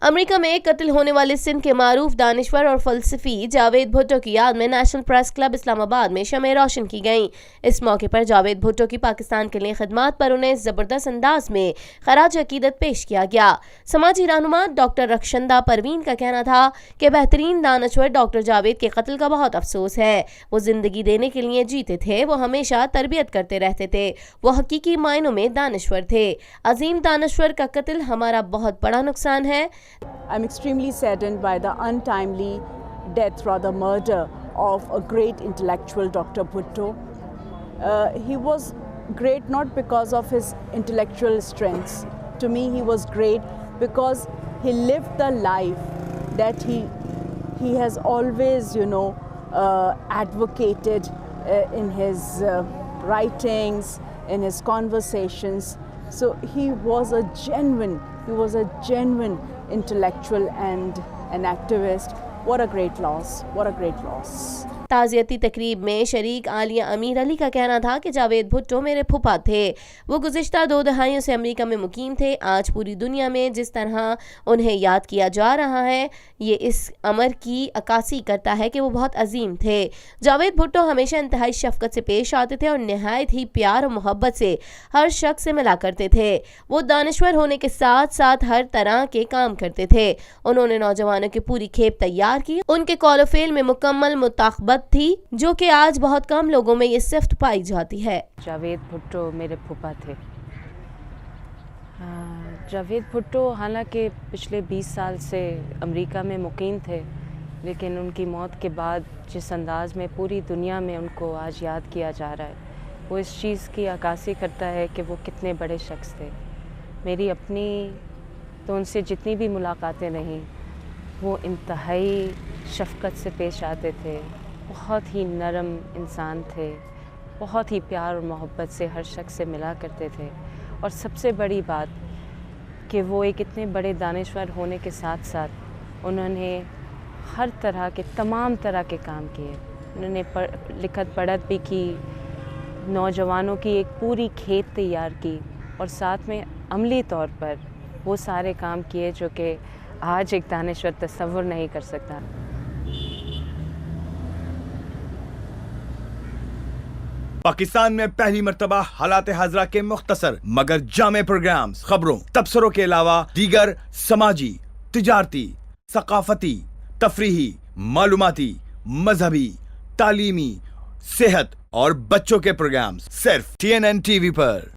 America में कत्ल होने वाले सिंध के मारूफ दानिश्वर और फलसफी जावेद भुट्टो की याद में नेशनल प्रेस क्लब इस्लामाबाद में शमع रोशन की गई। इस मौके पर जावेद भुट्टो की पाकिस्तान के लिए खिदमत पर उन्हें जबरदस्त अंदाज में खराज अकीदत पेश किया गया। समाजी रहनुमा डॉक्टर रक्षंदा परवीन का कहना था कि बेहतरीन दानिश्वर डॉक्टर जावेद के कत्ल का बहुत अफसोस है। वो जिंदगी देने के लिए जीते थे, वो हमेशा तरबियत करते रहते थे, वो हकीकी मायनों में दानिश्वर थे। अजीम दानिश्वर का कत्ल हमारा बहुत बड़ा नुकसान है। I'm extremely saddened by the untimely death, rather murder, of a great intellectual, Dr. Bhutto. He was great not because of his intellectual strengths. To me, he was great because he lived the life that he has always, advocated in his writings, in his conversations. So he was a genuine intellectual and an activist. What a great loss, what a great loss. ताज़ियती तकरीब में शरीक आलिया अमीर अली का कहना था कि जावेद भुट्टो मेरे फूफा थे। वो गुज़िश्ता 2 दहाइयों से अमेरिका में मुकीम थे। आज पूरी दुनिया में जिस तरह उन्हें याद किया जा रहा है, ये इस अमर की अक्कासी करता है कि वो बहुत अजीम थे। जावेद भुट्टो हमेशा इंतहाई शफ़क़त से पेश आते थे और नहायत ही प्यार और मोहब्बत से हर शख्स से मिला करते थे। वो दानिश्वर होने के साथ साथ हर तरह के काम करते थे। उन्होंने नौजवानों की पूरी खेप तैयार की। उनके कौल फेल में मुकम्मल मुताक़बत थी, जो कि आज बहुत कम लोगों में ये सिफ्त पाई जाती है। जावेद भुट्टो मेरे फूफा थे। जावेद भुट्टो हालांकि पिछले 20 साल से अमेरिका में मुकीम थे, लेकिन उनकी मौत के बाद जिस अंदाज़ में पूरी दुनिया में उनको आज याद किया जा रहा है, वो इस चीज़ की अक्कासी करता है कि वो कितने बड़े शख्स थे। मेरी अपनी तो उनसे जितनी भी मुलाकातें रहीं, वो इंतहाई शफ़क़त से पेश आते थे, बहुत ही नरम इंसान थे, बहुत ही प्यार और मोहब्बत से हर शख्स से मिला करते थे। और सबसे बड़ी बात कि वो एक इतने बड़े दानिश्वर होने के साथ साथ उन्होंने हर तरह के तमाम तरह के काम किए। उन्होंने लिखत पढ़त भी की, नौजवानों की एक पूरी खेप तैयार की और साथ में अमली तौर पर वो सारे काम किए जो कि आज एक दानिश्वर तसव्वुर नहीं कर सकता। पाकिस्तान में पहली मर्तबा हालात हाजरा के मुख्तसर मगर जामे प्रोग्राम्स, खबरों, तबसरों के अलावा दीगर समाजी, तिजारती, सकाफती, तफरीही, मालूमाती, मजहबी, तालीमी, सेहत और बच्चों के प्रोग्राम्स सिर्फ TNN TV पर।